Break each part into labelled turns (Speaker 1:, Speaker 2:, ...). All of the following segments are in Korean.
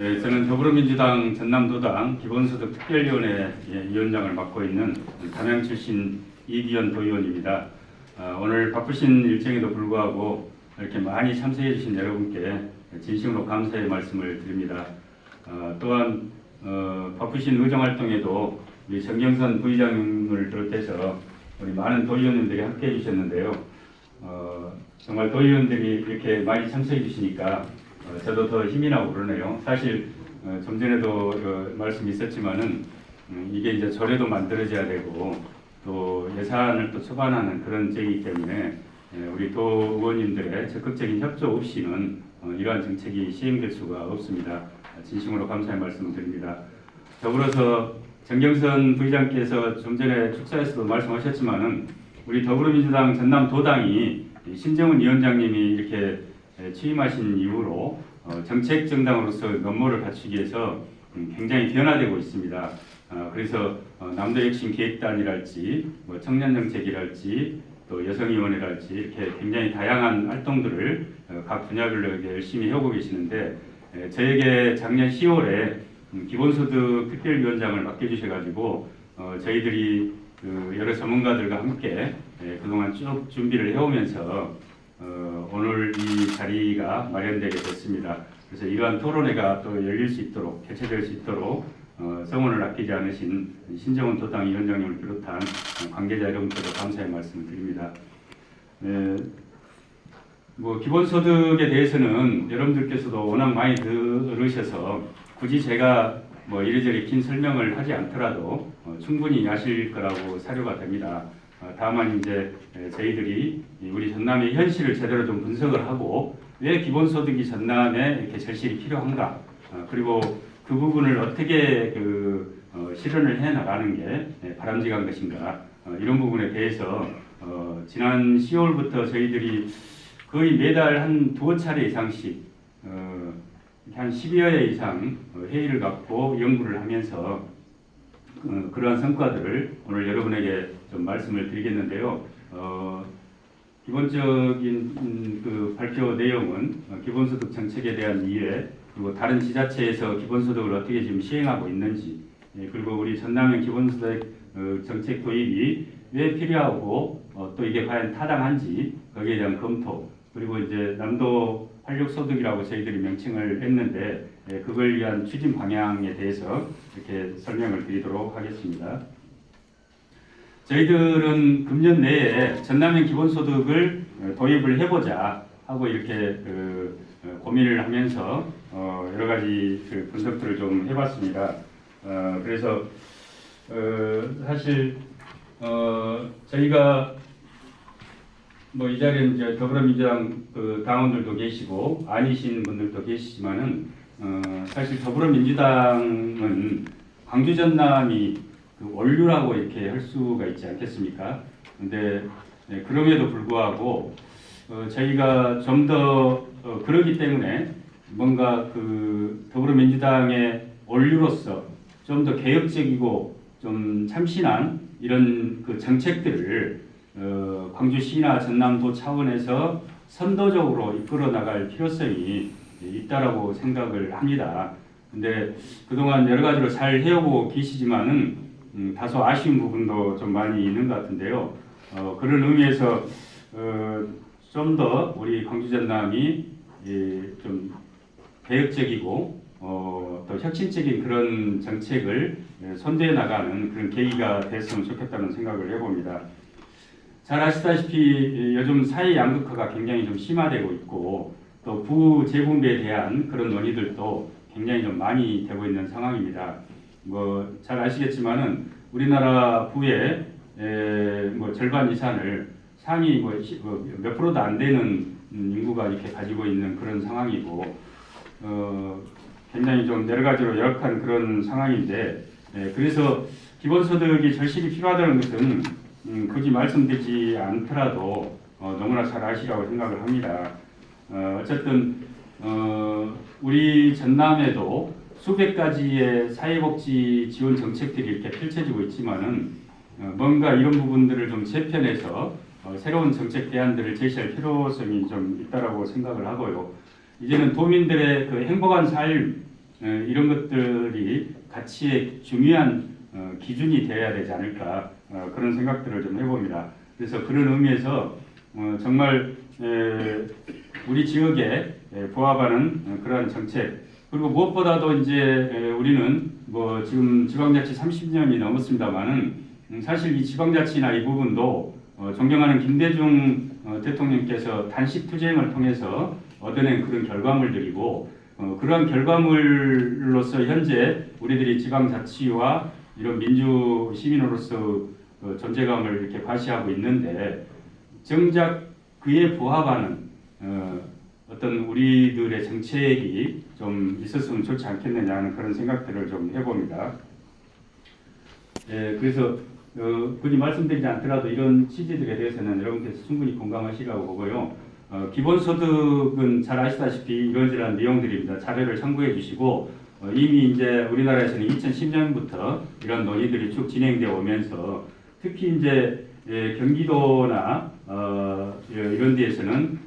Speaker 1: 네, 저는 더불어민주당 전남도당 기본소득 특별위원회 위원장을 맡고 있는 담양 출신 이기현 도의원입니다. 오늘 바쁘신 일정에도 불구하고 이렇게 많이 참석해 주신 여러분께 진심으로 감사의 말씀을 드립니다. 또한 바쁘신 의정활동에도 우리 정경선 부의장을 비롯해서 우리 많은 도의원님들이 함께해 주셨는데요. 정말 도의원들이 이렇게 많이 참석해 주시니까 저도 더 힘이 나고 그러네요. 사실 좀 전에도 말씀이 있었지만은 이게 이제 조례도 만들어져야 되고 또 예산을 또 처반하는 그런 제이기 때문에 우리 도 의원님들의 적극적인 협조 없이는 이러한 정책이 시행될 수가 없습니다. 진심으로 감사의 말씀을 드립니다. 더불어서 정경선 부의장께서 좀 전에 축사에서도 말씀하셨지만은 우리 더불어민주당 전남도당이 신정훈 위원장님이 이렇게 취임하신 이후로 정책 정당으로서 면모를 갖추기 위해서 굉장히 변화되고 있습니다. 그래서 남도 혁신 계획단이랄지 청년 정책이랄지 또 여성위원회랄지 이렇게 굉장히 다양한 활동들을 각 분야별로 열심히 해오고 계시는데 저에게 작년 10월에 기본소득 특별위원장을 맡겨주셔가지고 저희들이 여러 전문가들과 함께 그동안 쭉 준비를 해오면서 오늘 이 자리가 마련되게 됐습니다. 그래서 이러한 토론회가 또 열릴 수 있도록 개최될 수 있도록 성원을 아끼지 않으신 신정훈 도당 위원장님을 비롯한 관계자 여러분께도 감사의 말씀을 드립니다. 기본소득에 대해서는 여러분들께서도 워낙 많이 들으셔서 굳이 제가 이리저리 긴 설명을 하지 않더라도 충분히 아실 거라고 사료가 됩니다. 다만 이제 저희들이 우리 전남의 현실을 제대로 좀 분석을 하고 왜 기본소득이 전남에 이렇게 절실히 필요한가, 그리고 그 부분을 어떻게 실현을 해 나가는 게 바람직한 것인가, 이런 부분에 대해서 지난 10월부터 저희들이 거의 매달 한 두어 차례 이상씩 한 10여 회 이상 회의를 갖고 연구를 하면서 그러한 성과들을 오늘 여러분에게 좀 말씀을 드리겠는데요. 기본적인 그 발표 내용은 기본소득 정책에 대한 이해, 그리고 다른 지자체에서 기본소득을 어떻게 지금 시행하고 있는지, 그리고 우리 전남의 기본소득 정책 도입이 왜 필요하고 또 이게 과연 타당한지 거기에 대한 검토, 그리고 이제 남도 활력소득이라고 저희들이 명칭을 했는데 그걸 위한 추진 방향에 대해서 이렇게 설명을 드리도록 하겠습니다. 저희들은 금년 내에 전남형 기본소득을 도입을 해보자 하고 이렇게 고민을 하면서 여러 가지 분석들을 좀 해봤습니다. 그래서 사실 저희가 이 자리에 이제 더불어민주당 당원들도 계시고 아니신 분들도 계시지만은 사실 더불어민주당은 광주 전남이 원류라고 이렇게 할 수가 있지 않겠습니까? 근데 그럼에도 불구하고 저희가 좀 더 그러기 때문에 뭔가 더불어민주당의 원류로서 좀 더 개혁적이고 좀 참신한 이런 정책들을 광주시나 전남도 차원에서 선도적으로 이끌어 나갈 필요성이 있다라고 생각을 합니다. 근데 그동안 여러 가지로 잘 해오고 계시지만은 다소 아쉬운 부분도 좀 많이 있는 것 같은데요. 그런 의미에서 좀 더 우리 광주 전남이 좀 개혁적이고 또 혁신적인 그런 정책을 선도해 나가는 그런 계기가 됐으면 좋겠다는 생각을 해봅니다. 잘 아시다시피 요즘 사회 양극화가 굉장히 좀 심화되고 있고 또 부재분배에 대한 그런 논의들도 굉장히 좀 많이 되고 있는 상황입니다. 잘 아시겠지만은 우리나라 부의 절반 이상을 상위 몇 프로도 안 되는 인구가 이렇게 가지고 있는 그런 상황이고 굉장히 좀 여러 가지로 열악한 그런 상황인데 그래서 기본소득이 절실히 필요하다는 것은 굳이 말씀드리지 않더라도 너무나 잘 아시라고 생각을 합니다. 어쨌든 우리 전남에도 수백 가지의 사회복지 지원 정책들이 이렇게 펼쳐지고 있지만은 뭔가 이런 부분들을 좀 재편해서 새로운 정책 대안들을 제시할 필요성이 좀 있다라고 생각을 하고요. 이제는 도민들의 행복한 삶 이런 것들이 가치의 중요한 기준이 되어야 되지 않을까 그런 생각들을 좀 해봅니다. 그래서 그런 의미에서 정말 우리 지역에 부합하는 그러한 정책, 그리고 무엇보다도 이제 우리는 뭐 지금 지방자치 30년이 넘었습니다만은 사실 이 지방자치나 이 부분도 존경하는 김대중 대통령께서 단식 투쟁을 통해서 얻어낸 그런 결과물들이고, 그러한 결과물로서 현재 우리들이 지방자치와 이런 민주 시민으로서 존재감을 이렇게 과시하고 있는데, 정작 그에 부합하는 어떤 우리들의 정책이 좀 있었으면 좋지 않겠느냐 하는 그런 생각들을 좀 해봅니다. 그래서 굳이 말씀드리지 않더라도 이런 취지들에 대해서는 여러분께서 충분히 공감하시라고 보고요. 기본소득은 잘 아시다시피 이런저런 내용들입니다. 자료를 참고해 주시고 이미 이제 우리나라에서는 2010년부터 이런 논의들이 쭉 진행되어 오면서 특히 이제 경기도나 이런 데에서는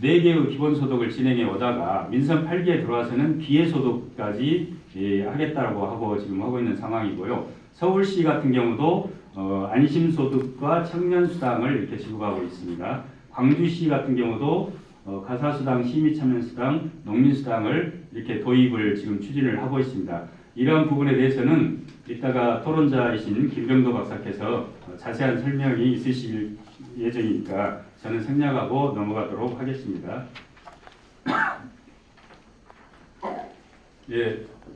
Speaker 1: 4개의 기본소득을 진행해 오다가 민선 8기에 들어와서는 기회소득까지 하겠다고 하고 지금 하고 있는 상황이고요. 서울시 같은 경우도 안심소득과 청년수당을 이렇게 지급하고 있습니다. 광주시 같은 경우도 가사수당, 시민참여수당, 농민수당을 이렇게 도입을 지금 추진을 하고 있습니다. 이러한 부분에 대해서는 이따가 토론자이신 김병도 박사께서 자세한 설명이 있으실 예정이니까 저는 생략하고 넘어가도록 하겠습니다.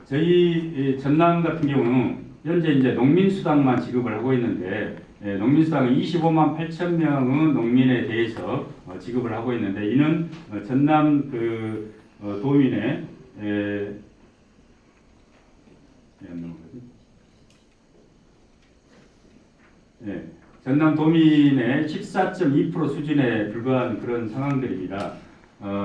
Speaker 1: 저희 전남 같은 경우는 현재 이제 농민수당만 지급을 하고 있는데, 농민수당은 25만 8천 명의 농민에 대해서 지급을 하고 있는데, 이는 전남 도민의 전남 도민의 14.2% 수준에 불과한 그런 상황들입니다.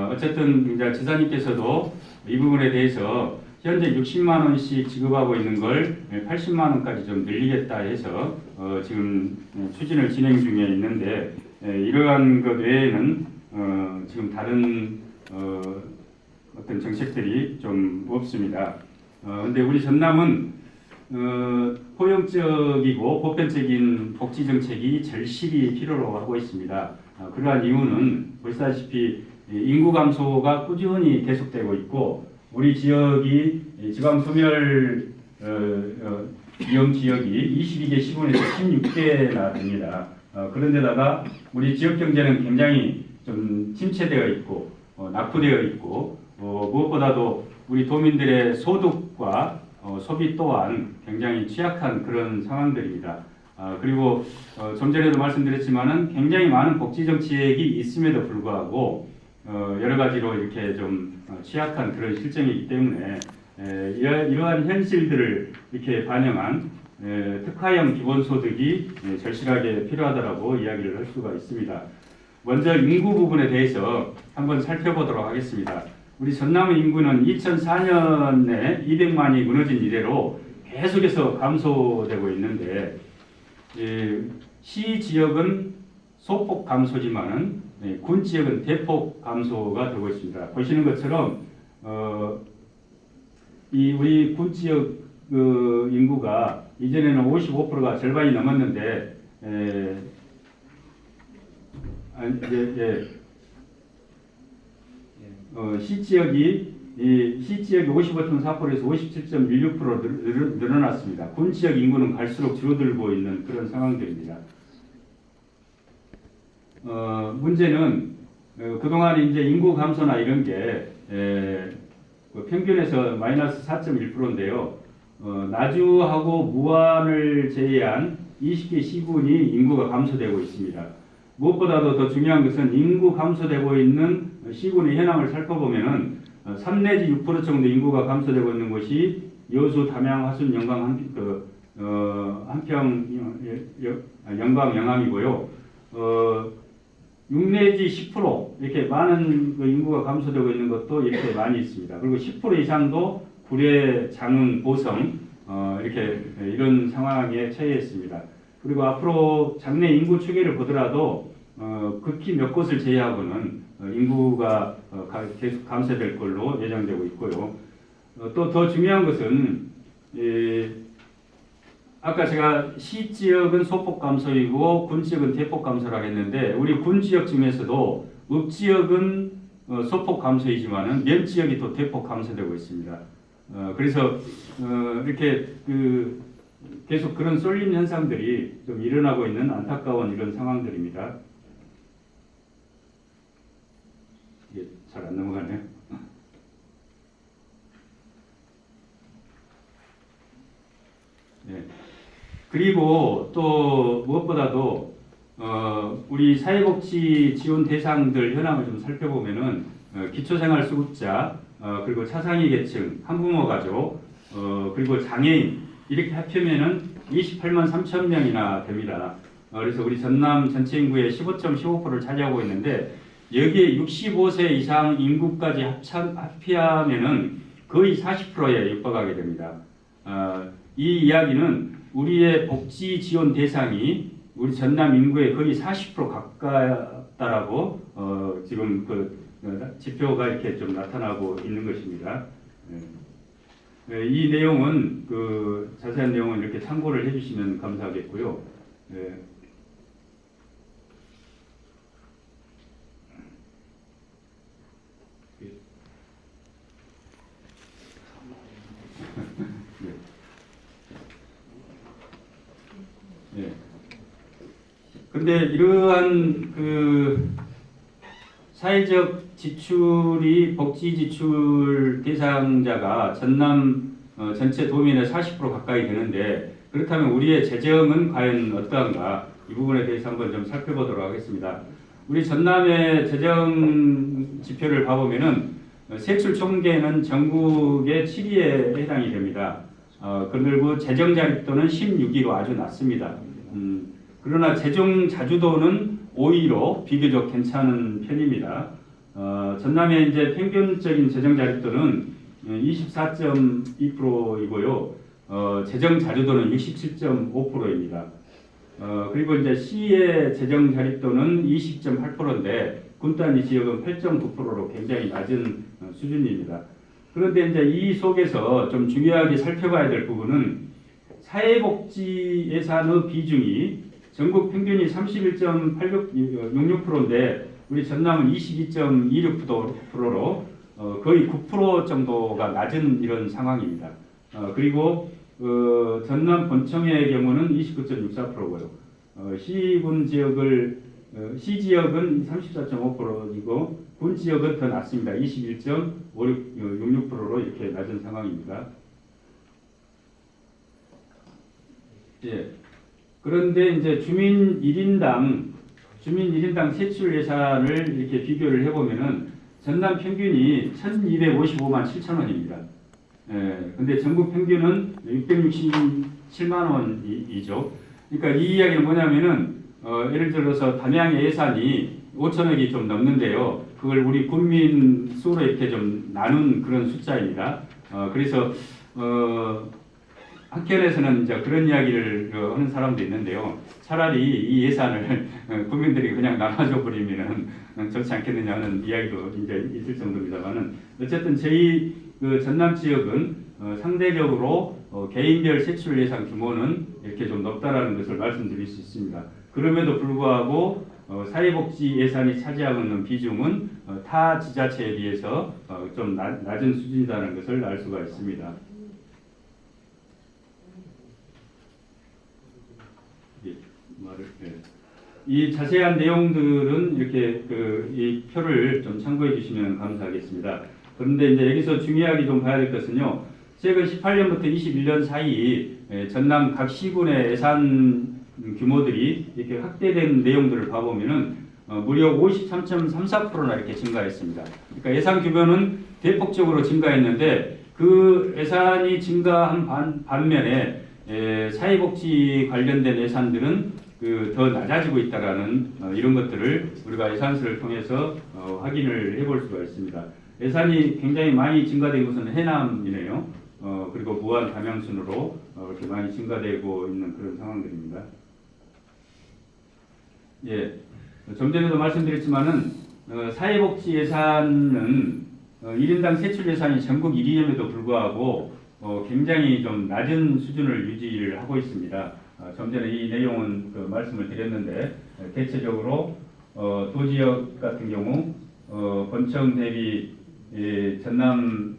Speaker 1: 어쨌든 이제 지사님께서도 이 부분에 대해서 현재 60만 원씩 지급하고 있는 걸 80만 원까지 좀 늘리겠다 해서 지금 추진을 진행 중에 있는데, 이러한 것 외에는 지금 다른 어떤 정책들이 좀 없습니다. 근데 우리 전남은 포용적이고 보편적인 복지 정책이 절실히 필요로 하고 있습니다. 그러한 이유는 보시다시피 인구 감소가 꾸준히 계속되고 있고, 우리 지역이 지방 소멸 위험 지역이 22개 시군에서 16개나 됩니다. 그런데다가 우리 지역 경제는 굉장히 좀 침체되어 있고 낙후되어 있고, 무엇보다도 우리 도민들의 소득과 소비 또한 굉장히 취약한 그런 상황들입니다. 그리고 좀 전에도 말씀드렸지만은 굉장히 많은 복지 정책이 있음에도 불구하고 여러 가지로 이렇게 좀 취약한 그런 실정이기 때문에 이러한 현실들을 이렇게 반영한 특화형 기본소득이 절실하게 필요하다라고 이야기를 할 수가 있습니다. 먼저 인구 부분에 대해서 한번 살펴보도록 하겠습니다. 우리 전남의 인구는 2004년에 200만이 무너진 이래로 계속해서 감소되고 있는데, 시 지역은 소폭 감소지만은 군 지역은 대폭 감소가 되고 있습니다. 보시는 것처럼 이 우리 군 지역 인구가 이전에는 55%가 절반이 넘었는데 시 지역이 55.4%에서 57.16%로 늘어났습니다. 군 지역 인구는 갈수록 줄어들고 있는 그런 상황들입니다. 문제는 그동안 이제 인구 감소나 이런 게 평균에서 마이너스 4.1%인데요. 나주하고 무안을 제외한 20개 시군이 인구가 감소되고 있습니다. 무엇보다도 더 중요한 것은 인구 감소되고 있는 시군의 현황을 살펴보면은 3 내지 6% 정도 인구가 감소되고 있는 곳이 여수, 담양, 화순, 영광, 한평, 영광, 영암이고요. 6 내지 10% 이렇게 많은 인구가 감소되고 있는 것도 이렇게 많이 있습니다. 그리고 10% 이상도 구례, 장흥, 보성 이렇게 이런 상황에 처해 있습니다. 그리고 앞으로 장래 인구 추계를 보더라도 극히 몇 곳을 제외하고는 인구가 계속 감소될 걸로 예상되고 있고요. 또 더 중요한 것은 아까 제가 시 지역은 소폭 감소이고 군 지역은 대폭 감소라고 했는데 우리 군 지역 중에서도 읍 지역은 소폭 감소이지만은 면 지역이 또 대폭 감소되고 있습니다. 그래서 이렇게 계속 그런 쏠림 현상들이 좀 일어나고 있는 안타까운 이런 상황들입니다. 이게 잘 안 넘어가네요. 네. 그리고 또 무엇보다도 우리 사회복지 지원 대상들 현황을 좀 살펴보면은 기초생활수급자, 그리고 차상위 계층, 한부모 가족, 그리고 장애인 이렇게 합치면은 28만 3천 명이나 됩니다. 그래서 우리 전남 전체 인구의 15.15%를 차지하고 있는데 여기에 65세 이상 인구까지 합치하면은 거의 40%에 육박하게 됩니다. 이 이야기는 우리의 복지 지원 대상이 우리 전남 인구의 거의 40% 가깝다라고 지금 지표가 이렇게 좀 나타나고 있는 것입니다. 이 내용은 자세한 내용은 이렇게 참고를 해주시면 감사하겠고요. 네. 네. 근데 이러한 사회적 지출이 복지 지출 대상자가 전남 전체 도민의 40% 가까이 되는데 그렇다면 우리의 재정은 과연 어떠한가 이 부분에 대해서 한번 좀 살펴보도록 하겠습니다. 우리 전남의 재정 지표를 봐보면은 세출 총계는 전국의 7위에 해당이 됩니다. 그리고 재정 자립도는 16위로 아주 낮습니다. 그러나 재정 자주도는 5위로 비교적 괜찮은 편입니다. 전남의 이제 평균적인 재정 자립도는 24.2%이고요. 재정 자주도는 67.5%입니다. 그리고 이제 시의 재정 자립도는 20.8%인데 군 단위 지역은 8.9%로 굉장히 낮은 수준입니다. 그런데 이제 이 속에서 좀 중요하게 살펴봐야 될 부분은 사회복지 예산의 비중이 전국 평균이 31.66%인데 우리 전남은 22.26%로 거의 9% 정도가 낮은 이런 상황입니다. 그리고 전남 본청의 경우는 29.64%고요. 시군 지역은 34.5%이고 군 지역은 더 낮습니다. 21.66%로 이렇게 낮은 상황입니다. 예. 그런데 이제 주민 1인당 세출 예산을 이렇게 비교를 해보면은 전남 평균이 1,255만 7천 원입니다. 예. 근데 전국 평균은 667만 원이죠. 그러니까 이 이야기는 뭐냐면은 예를 들어서 담양의 예산이 5천억이 좀 넘는데요. 그걸 우리 국민 수로 이렇게 좀 나눈 그런 숫자입니다. 그래서 한편에서는 이제 그런 이야기를 하는 사람도 있는데요. 차라리 이 예산을 국민들이 그냥 나눠줘 버리면은 좋지 않겠느냐 하는 이야기도 이제 있을 정도입니다만은 어쨌든 저희 전남 지역은 상대적으로 개인별 세출 예산 규모는 이렇게 좀 높다라는 것을 말씀드릴 수 있습니다. 그럼에도 불구하고 사회복지 예산이 차지하고 있는 비중은 타 지자체에 비해서 좀 낮은 수준이라는 것을 알 수가 있습니다. 이 자세한 내용들은 이렇게 이 표를 좀 참고해 주시면 감사하겠습니다. 그런데 이제 여기서 중요하게 좀 봐야 될 것은요. 최근 18년부터 21년 사이 전남 각 시군의 예산 규모들이 이렇게 확대된 내용들을 봐보면은 무려 53.34%나 이렇게 증가했습니다. 그러니까 예산 규모는 대폭적으로 증가했는데 그 예산이 증가한 반면에 사회복지 관련된 예산들은 더 낮아지고 있다라는 이런 것들을 우리가 예산서를 통해서 확인을 해볼 수가 있습니다. 예산이 굉장히 많이 증가된 것은 해남이네요. 그리고 무안 담양 순으로 이렇게 많이 증가되고 있는 그런 상황들입니다. 예, 좀 전에도 말씀드렸지만은 사회복지 예산은 1인당 세출 예산이 전국 1위임에도 불구하고 굉장히 좀 낮은 수준을 유지를 하고 있습니다. 좀 전에 이 내용은 그 말씀을 드렸는데 대체적으로 도지역 같은 경우 본청 대비 전남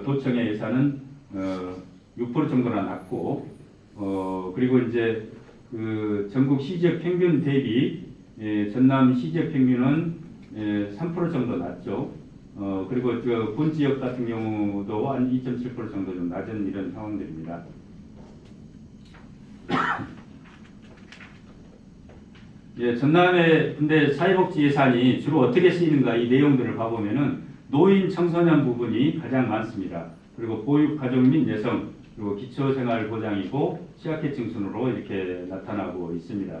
Speaker 1: 도청의 예산은 6% 정도나 낮고 그리고 이제 그 전국 시지역 평균 대비 전남 시지역 평균은 3% 정도 낮죠. 그리고 군 지역 같은 경우도 한 2.7% 정도 좀 낮은 이런 상황들입니다. 예, 전남의 근데 사회복지 예산이 주로 어떻게 쓰이는가 이 내용들을 봐보면은 노인 청소년 부분이 가장 많습니다. 그리고 보육 가족 및 여성 그리고 기초생활보장이고 취약계층 순으로 이렇게 나타나고 있습니다.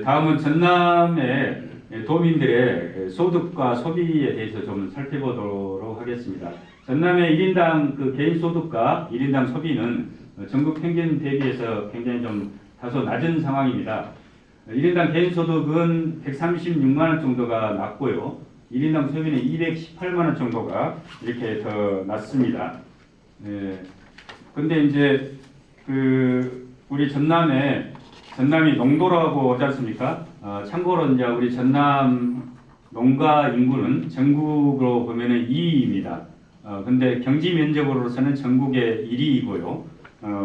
Speaker 1: 다음은 전남의 도민들의 소득과 소비에 대해서 좀 살펴보도록 하겠습니다. 전남의 1인당 그 개인 소득과 1인당 소비는 전국 평균 대비해서 굉장히 좀 다소 낮은 상황입니다. 1인당 개인 소득은 136만 원 정도가 낮고요. 1인당 소비는 218만 원 정도가 이렇게 더 낮습니다. 근데 이제 그 우리 전남이 농도라고 하지 않습니까? 참고로 이제 우리 전남 농가 인구는 전국으로 보면은 2위입니다. 근데 경지 면적으로서는 전국의 1위이고요.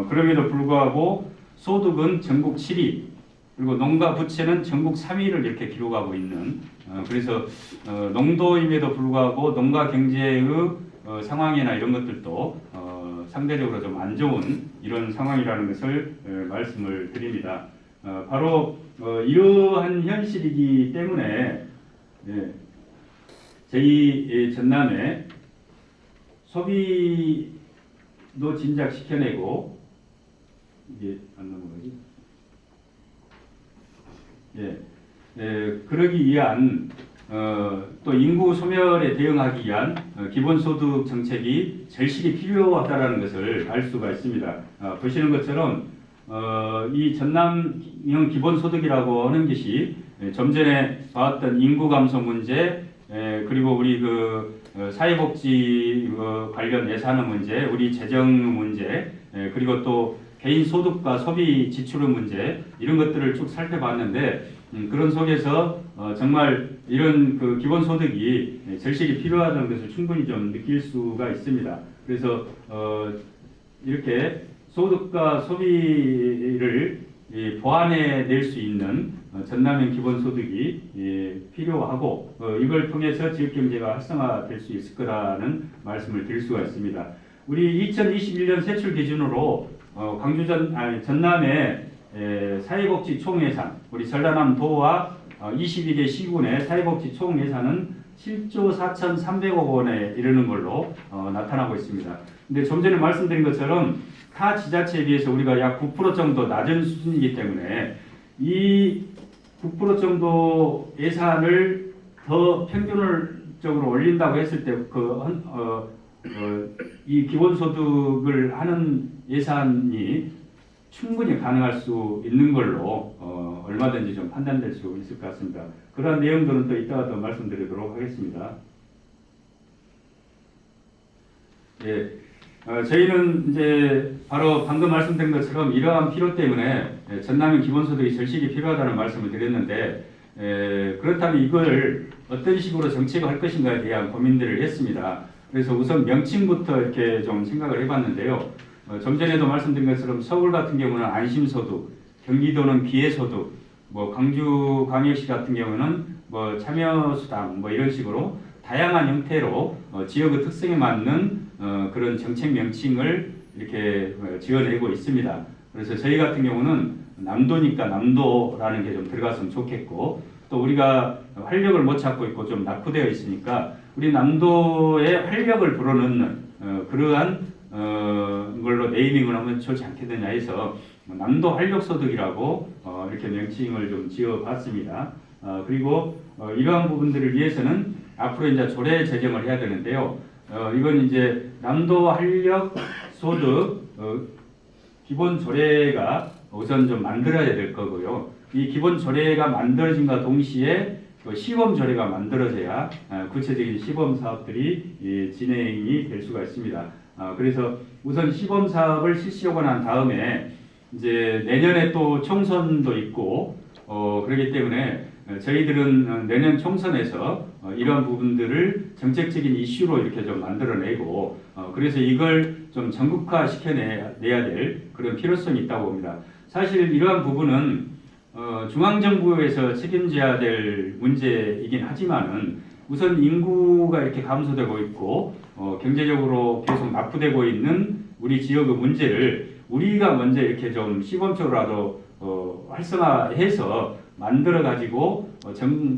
Speaker 1: 그럼에도 불구하고 소득은 전국 7위, 그리고 농가 부채는 전국 3위를 이렇게 기록하고 있는 그래서 농도임에도 불구하고 농가 경제의 상황이나 이런 것들도 상대적으로 좀 안 좋은 이런 상황이라는 것을 말씀을 드립니다. 바로 이러한 현실이기 때문에 저희 전남에 소비도 진작시켜내고 이게 안 넘어가지? 그러기 위한 또 인구 소멸에 대응하기 위한 기본소득 정책이 절실히 필요하다는 것을 알 수가 있습니다. 보시는 것처럼 이 전남형 기본소득이라고 하는 것이 좀 전에 봐왔던 인구 감소 문제 그리고 우리 그 사회복지 관련 예산의 문제, 우리 재정 문제 그리고 또 개인 소득과 소비 지출의 문제 이런 것들을 쭉 살펴봤는데 그런 속에서 정말 이런 그 기본소득이 절실히 필요하다는 것을 충분히 좀 느낄 수가 있습니다. 그래서 이렇게 소득과 소비를 보완해낼 수 있는 전남형 기본소득이 필요하고 이걸 통해서 지역경제가 활성화될 수 있을 거라는 말씀을 드릴 수가 있습니다. 우리 2021년 세출 기준으로 전남의 사회복지 총예산, 우리 전라남도와 22개 시군의 사회복지 총예산은 7조 4,300억 원에 이르는 걸로 나타나고 있습니다. 근데 좀 전에 말씀드린 것처럼 타 지자체에 비해서 우리가 약 9% 정도 낮은 수준이기 때문에 이 9% 정도 예산을 더 평균적으로 올린다고 했을 때 이 기본소득을 하는 예산이 충분히 가능할 수 있는 걸로 얼마든지 좀 판단될 수 있을 것 같습니다. 그런 내용들은 또 이따가 더 말씀드리도록 하겠습니다. 저희는 이제 바로 방금 말씀드린 것처럼 이러한 필요 때문에 전남형 기본소득이 절실히 필요하다는 말씀을 드렸는데 그렇다면 이걸 어떤 식으로 정책을 할 것인가에 대한 고민들을 했습니다. 그래서 우선 명칭부터 이렇게 좀 생각을 해봤는데요. 좀 전에도 말씀드린 것처럼 서울 같은 경우는 안심소득, 경기도는 기회소득, 광주광역시 같은 경우는 참여수당 이런 식으로 다양한 형태로 지역의 특성에 맞는 그런 정책 명칭을 이렇게 지어내고 있습니다. 그래서 저희 같은 경우는 남도니까 남도라는 게 좀 들어갔으면 좋겠고 또 우리가 활력을 못 찾고 있고 좀 낙후되어 있으니까 우리 남도의 활력을 불어넣는 그러한 걸로 네이밍을 하면 좋지 않겠느냐 해서 남도 활력소득이라고 이렇게 명칭을 좀 지어봤습니다. 그리고 이러한 부분들을 위해서는 앞으로 이제 조례 제정을 해야 되는데요. 이건 이제 남도 활력 소득 기본 조례가 우선 좀 만들어야 될 거고요. 이 기본 조례가 만들어진과 동시에 그 시범 조례가 만들어져야 구체적인 시범 사업들이 진행이 될 수가 있습니다. 그래서 우선 시범 사업을 실시하고 난 다음에 이제 내년에 또 총선도 있고 그렇기 때문에 저희들은 내년 총선에서 이러한 부분들을 정책적인 이슈로 이렇게 좀 만들어내고 그래서 이걸 좀 전국화 시켜내야 될 그런 필요성이 있다고 봅니다. 사실 이러한 부분은 중앙정부에서 책임져야 될 문제이긴 하지만은 우선 인구가 이렇게 감소되고 있고 경제적으로 계속 낙후되고 있는 우리 지역의 문제를 우리가 먼저 이렇게 좀 시범적으로라도 활성화해서 만들어 가지고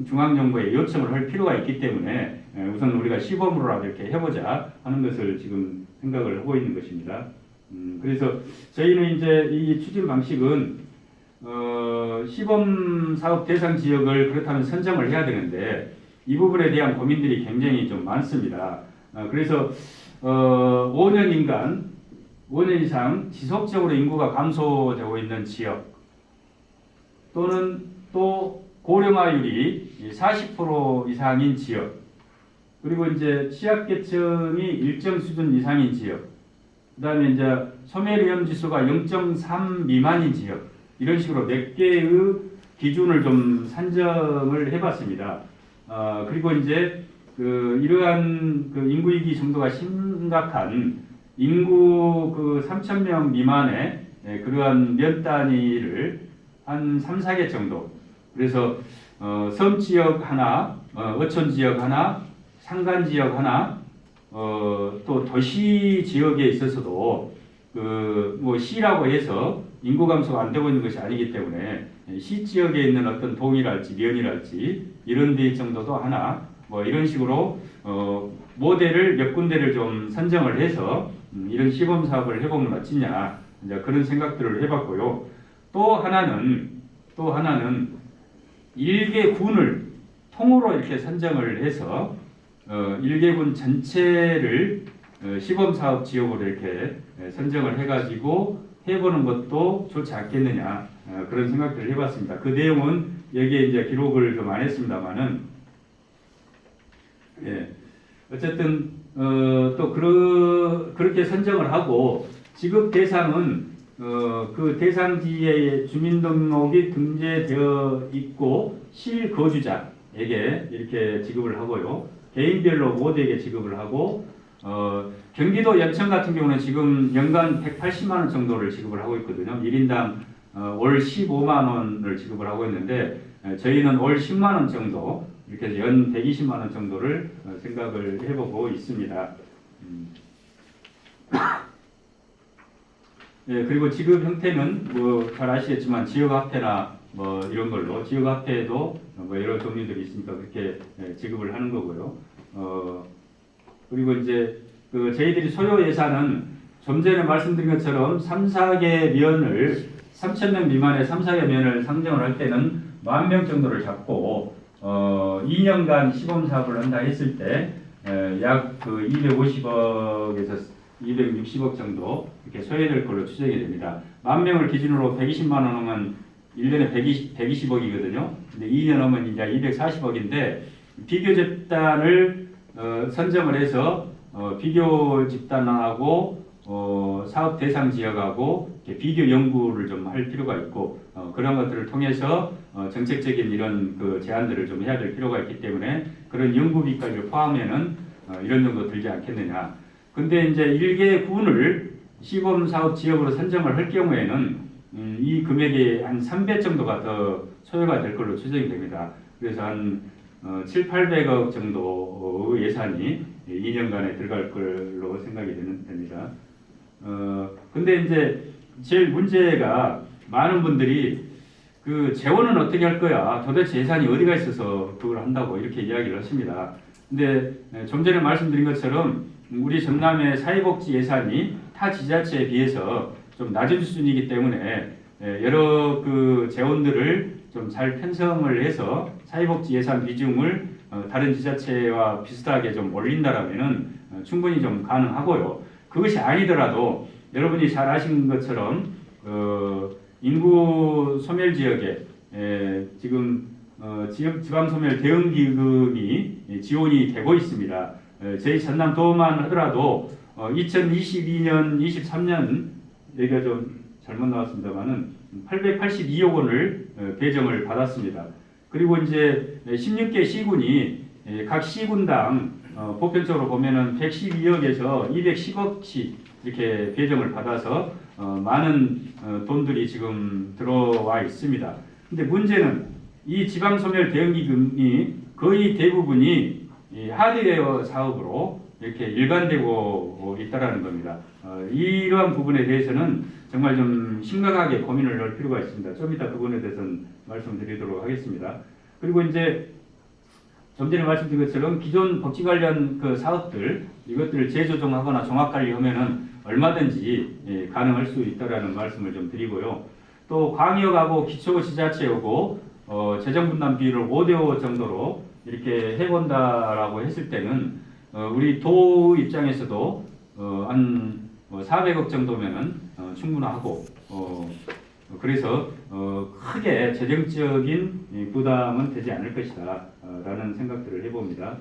Speaker 1: 중앙정부에 요청을 할 필요가 있기 때문에 우선 우리가 시범으로라도 이렇게 해보자 하는 것을 지금 생각을 하고 있는 것입니다. 그래서 저희는 이제 이 추진 방식은 시범 사업 대상 지역을 그렇다면 선정을 해야 되는데 이 부분에 대한 고민들이 굉장히 좀 많습니다. 그래서 5년 이상 지속적으로 인구가 감소되고 있는 지역 또는 또 고령화율이 40% 이상인 지역 그리고 이제 취약계층이 일정 수준 이상인 지역 그다음에 이제 소멸위험 지수가 0.3 미만인 지역 이런 식으로 몇 개의 기준을 좀 산정을 해봤습니다. 그리고 이제 이러한 인구 위기 정도가 심각한 인구 3,000명 미만의 그러한 면 단위를 한 3, 4개 정도. 그래서 섬 지역 하나, 어촌 지역 하나, 산간 지역 하나, 또 도시 지역에 있어서도 뭐 시라고 해서 인구 감소가 안 되고 있는 것이 아니기 때문에 시 지역에 있는 어떤 동이랄지 면이랄지 이런 데 정도도 하나 뭐 이런 식으로 모델을 몇 군데를 좀 선정을 해서 이런 시범 사업을 해보면 어찌냐 이제 그런 생각들을 해봤고요. 또 하나는 일개 군을 통으로 이렇게 선정을 해서 일개 군 전체를 시범 사업 지역으로 이렇게 선정을 해가지고 해보는 것도 좋지 않겠느냐 그런 생각들을 해봤습니다. 그 내용은 여기에 이제 기록을 좀 안 했습니다만은 어쨌든 또 그렇게 선정을 하고 지급 대상은 그 대상지에 주민등록이 등재되어 있고 실거주자에게 이렇게 지급을 하고요. 개인별로 모두에게 지급을 하고 경기도 연천 같은 경우는 지금 연간 180만 원 정도를 지급을 하고 있거든요. 1인당 월 15만 원을 지급을 하고 있는데 저희는 월 10만 원 정도 이렇게 해서 연 120만 원 정도를 생각을 해보고 있습니다. 그리고 지급 형태는 뭐 잘 아시겠지만 지역화폐나 뭐 이런 걸로 지역화폐에도 뭐 여러 종류들이 있으니까 그렇게 지급을 하는 거고요. 그리고 이제 저희들이 소요 예산은 좀 전에 말씀드린 것처럼 3, 4개 면을 3,000명 미만의 3, 4개 면을 상정을 할 때는 10,000명 정도를 잡고 2년간 시범 사업을 한다 했을 때 약 250억에서 260억 정도 이렇게 소요될 걸로 추정이 됩니다. 10,000명을 기준으로 120만 원 하면 1년에 120억이거든요. 근데 2년 하면 이제 240억인데 비교 집단을 선정을 해서 비교 집단하고 사업 대상 지역하고 비교 연구를 좀 할 필요가 있고 그런 것들을 통해서 정책적인 이런 제안들을 좀 해야 될 필요가 있기 때문에 그런 연구비까지 포함하면은 이런 정도 들지 않겠느냐. 근데 이제 일개 군을 시범 사업 지역으로 선정을 할 경우에는 이 금액이 한 3배 정도가 더 소요가 될 걸로 추정이 됩니다. 그래서 한 7, 800억 정도 예산이 2년간에 들어갈 걸로 생각이 됩니다. 근데 이제 제일 문제가 많은 분들이 재원은 어떻게 할 거야? 도대체 예산이 어디가 있어서 그걸 한다고 이렇게 이야기를 하십니다. 근데 좀 전에 말씀드린 것처럼 우리 전남의 사회복지 예산이 타 지자체에 비해서 좀 낮은 수준이기 때문에 여러 재원들을 좀 잘 편성을 해서 사회복지 예산 비중을 다른 지자체와 비슷하게 좀 올린다라면은 충분히 좀 가능하고요. 그것이 아니더라도 여러분이 잘 아시는 것처럼 인구 소멸 지역에 지금 지방소멸 대응기금이 지원이 되고 있습니다. 저희 전남도만 하더라도 2022년, 23년 여기가 좀 잘못 나왔습니다만은 882억 원을 배정을 받았습니다. 그리고 이제 16개 시군이 각 시군당 보편적으로 보면은 112억에서 210억씩 이렇게 배정을 받아서 많은 돈들이 지금 들어와 있습니다. 근데 문제는 이 지방소멸 대응기금이 거의 대부분이 이 하드웨어 사업으로 이렇게 일관되고 있다라는 겁니다. 이러한 부분에 대해서는 정말 좀 심각하게 고민을 할 필요가 있습니다. 좀 이따 그 부분에 대해서는 말씀드리도록 하겠습니다. 그리고 이제 좀 전에 말씀드린 것처럼 기존 복지 관련 그 사업들 이것들을 재조정하거나 종합관리하면은 얼마든지 가능할 수 있다라는 말씀을 좀 드리고요. 또 광역하고 기초지자체하고 재정 분담 비율을 5대5 정도로 이렇게 해본다라고 했을 때는 우리 도 입장에서도 한 400억 정도면은 충분하고 그래서 크게 재정적인 부담은 되지 않을 것이다 라는 생각들을 해봅니다.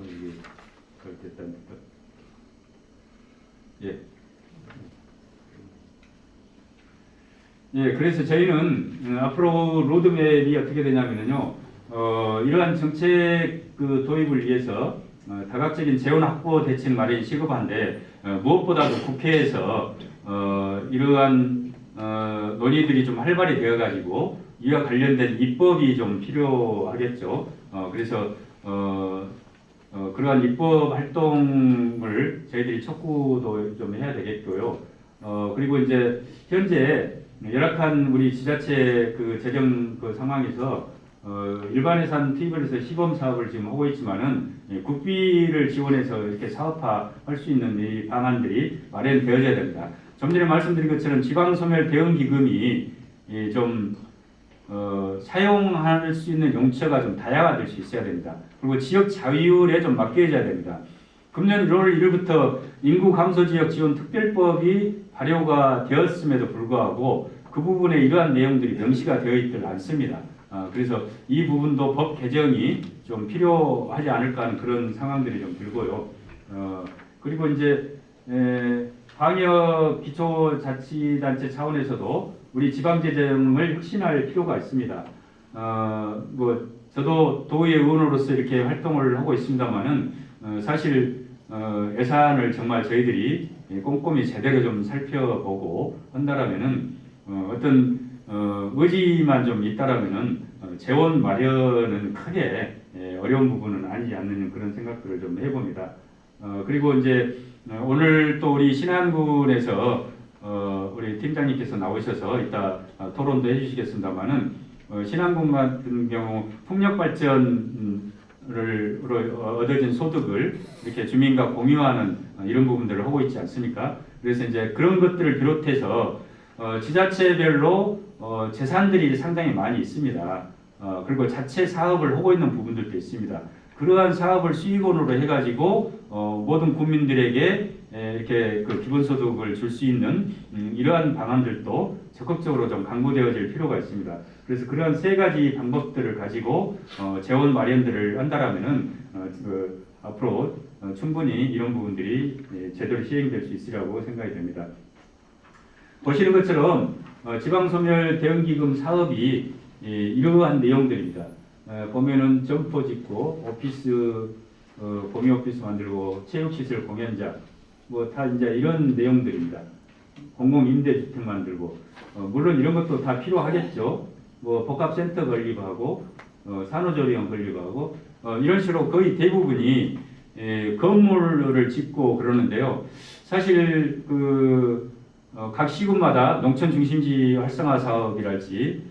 Speaker 1: 이게 잘 됐답니까? 예. 예, 그래서 저희는 앞으로 로드맵이 어떻게 되냐면요, 이러한 정책 그 도입을 위해서 다각적인 재원 확보 대책 마련이 시급한데 무엇보다도 국회에서 이러한 논의들이 좀 활발히 되어가지고 이와 관련된 입법이 좀 필요하겠죠. 그래서 그러한 입법 활동을 저희들이 촉구도 좀 해야 되겠고요. 그리고 이제 현재 열악한 우리 지자체 그 재정 그 상황에서 일반 예산 투입을 해서 시범 사업을 지금 하고 있지만은 국비를 지원해서 이렇게 사업화할 수 있는 이 방안들이 마련되어져야 됩니다. 좀 전에 말씀드린 것처럼 지방소멸 대응기금이 좀 사용할 수 있는 용처가 좀 다양화될 수 있어야 됩니다. 그리고 지역 자율에 좀 맡겨져야 됩니다. 금년 1월 1일부터 인구 감소 지역 지원 특별법이 발효가 되었음에도 불구하고 그 부분에 이러한 내용들이 명시가 되어 있지 않습니다. 그래서 이 부분도 법 개정이 좀 필요하지 않을까 하는 그런 상황들이 좀 들고요. 그리고 이제 광역 기초자치단체 차원에서도 우리 지방재정을 혁신할 필요가 있습니다. 뭐 저도 도의회 의원으로서 이렇게 활동을 하고 있습니다만은 사실 예산을 정말 저희들이 꼼꼼히 제대로 좀 살펴보고 한다라면은 어떤 의지만 좀 있다라면은 재원 마련은 크게 어려운 부분은 아니지 않는 그런 생각들을 좀 해봅니다. 그리고 이제 오늘 또 우리 신안군에서 우리 팀장님께서 나오셔서 이따 토론도 해주시겠습니다만은 신안군 같은 경우 풍력 발전으로 얻어진 소득을 이렇게 주민과 공유하는 이런 부분들을 하고 있지 않습니까? 그래서 이제 그런 것들을 비롯해서 지자체별로 재산들이 상당히 많이 있습니다. 그리고 자체 사업을 하고 있는 부분들도 있습니다. 그러한 사업을 수익원으로 해가지고 모든 국민들에게 이렇게 그 기본소득을 줄 수 있는 이러한 방안들도 적극적으로 좀 강구되어질 필요가 있습니다. 그래서 그러한 세 가지 방법들을 가지고 재원 마련들을 한다라면은 앞으로 충분히 이런 부분들이 제대로 시행될 수 있으리라고 생각이 됩니다. 보시는 것처럼 지방소멸 대응기금 사업이 이러한 내용들입니다. 보면은 점포 짓고 오피스 공유 오피스 만들고 체육시설 공연장 뭐 다 이제 이런 내용들입니다. 공공임대주택 만들고 물론 이런 것도 다 필요하겠죠. 뭐 복합센터 건립하고 산후조리원 건립하고 이런 식으로 거의 대부분이 건물을 짓고 그러는데요. 사실 각 시군마다 농촌 중심지 활성화 사업이랄지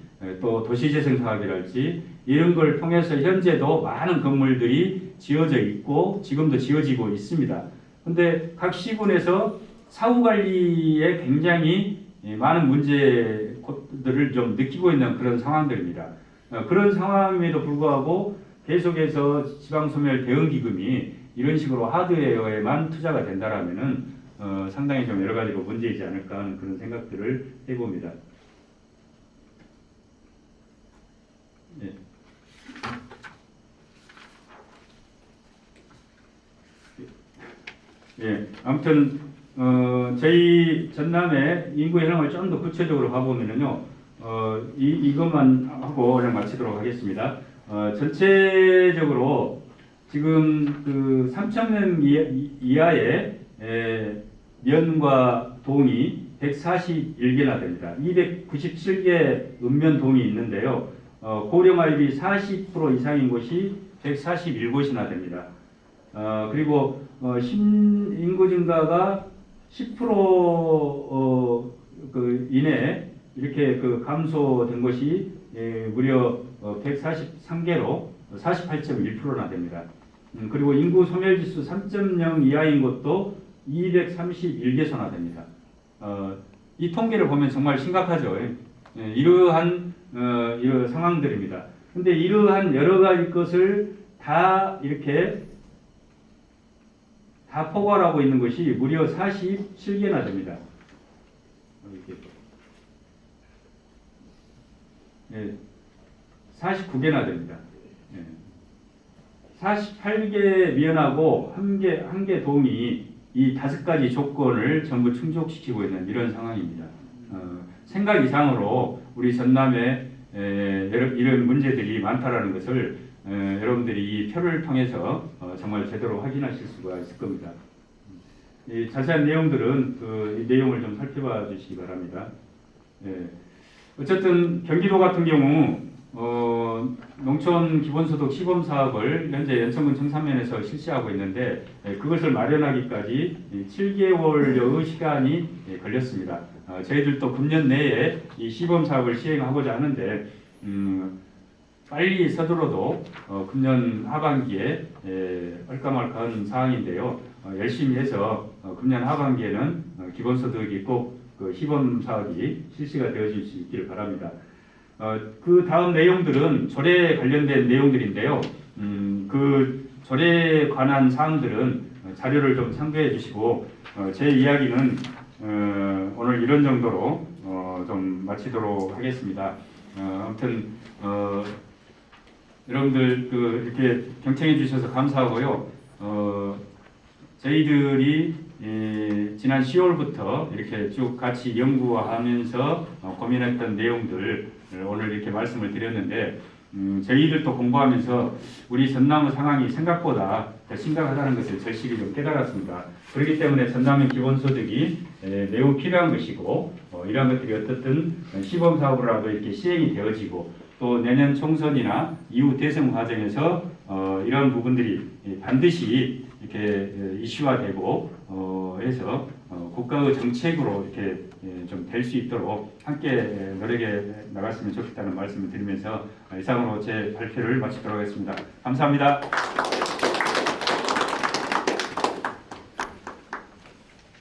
Speaker 1: 또 도시재생 사업이랄지 이런 걸 통해서 현재도 많은 건물들이 지어져 있고 지금도 지어지고 있습니다. 근데 각 시군에서 사후 관리에 굉장히 많은 문제들을 좀 느끼고 있는 그런 상황들입니다. 그런 상황임에도 불구하고 계속해서 지방소멸 대응기금이 이런 식으로 하드웨어에만 투자가 된다라면은 상당히 좀 여러 가지로 문제이지 않을까 하는 그런 생각들을 해봅니다. 예. 예, 아무튼 저희 전남의 인구 현황을 좀 더 구체적으로 봐보면요, 이것만 하고 그냥 마치도록 하겠습니다. 전체적으로 지금 그 3,000명 이하의 면과 동이 141개나 됩니다. 297개 읍면 동이 있는데요. 고령화율이 40% 이상인 곳이 141곳이나 됩니다. 그리고 신인구 증가가 10% 그 이내 이렇게 그 감소된 것이 무려 143개로 48.1%나 됩니다. 그리고 인구 소멸지수 3.0 이하인 것도 231개소나 됩니다. 이 통계를 보면 정말 심각하죠. 이러한 이런 상황들입니다. 근데 이러한 여러 가지 것을 다 이렇게 다 포괄하고 있는 것이 무려 47개나 됩니다. 네, 49개나 됩니다. 네. 48개 면하고 한 개 동이 이 5가지 조건을 전부 충족시키고 있는 이런 상황입니다. 생각 이상으로 우리 전남에 이런 문제들이 많다라는 것을 여러분들이 이 표를 통해서 정말 제대로 확인하실 수가 있을 겁니다. 이 자세한 내용들은 이 내용을 좀 살펴봐 주시기 바랍니다. 어쨌든 경기도 같은 경우 농촌 기본소득 시범 사업을 현재 연천군 청산면에서 실시하고 있는데 그것을 마련하기까지 7개월여의 시간이 걸렸습니다. 저희들도 금년 내에 이 시범 사업을 시행하고자 하는데 빨리 서둘러도 금년 하반기에 할까말까한 상황인데요. 열심히 해서 금년 하반기에는 기본소득이 꼭 그 시범 사업이 실시가 되어질 수 있기를 바랍니다. 그 다음 내용들은 조례에 관련된 내용들인데요. 그 조례에 관한 사항들은 자료를 좀 참고해 주시고 제 이야기는 오늘 이런 정도로 좀 마치도록 하겠습니다. 아무튼 여러분들 이렇게 경청해 주셔서 감사하고요. 저희들이 지난 10월부터 이렇게 쭉 같이 연구하면서 고민했던 내용들 오늘 이렇게 말씀을 드렸는데 저희들도 공부하면서 우리 전남의 상황이 생각보다 더 심각하다는 것을 절실히 좀 깨달았습니다. 그렇기 때문에 전남의 기본소득이 매우 필요한 것이고 이러한 것들이 어떻든 시범사업으로라도 이렇게 시행이 되어지고 또 내년 총선이나 이후 대선 과정에서 이런 부분들이 반드시 이렇게 이슈화되고 해서 국가의 정책으로 이렇게 좀 될 수 있도록 함께 노력해 나갔으면 좋겠다는 말씀을 드리면서 이상으로 제 발표를 마치도록 하겠습니다. 감사합니다.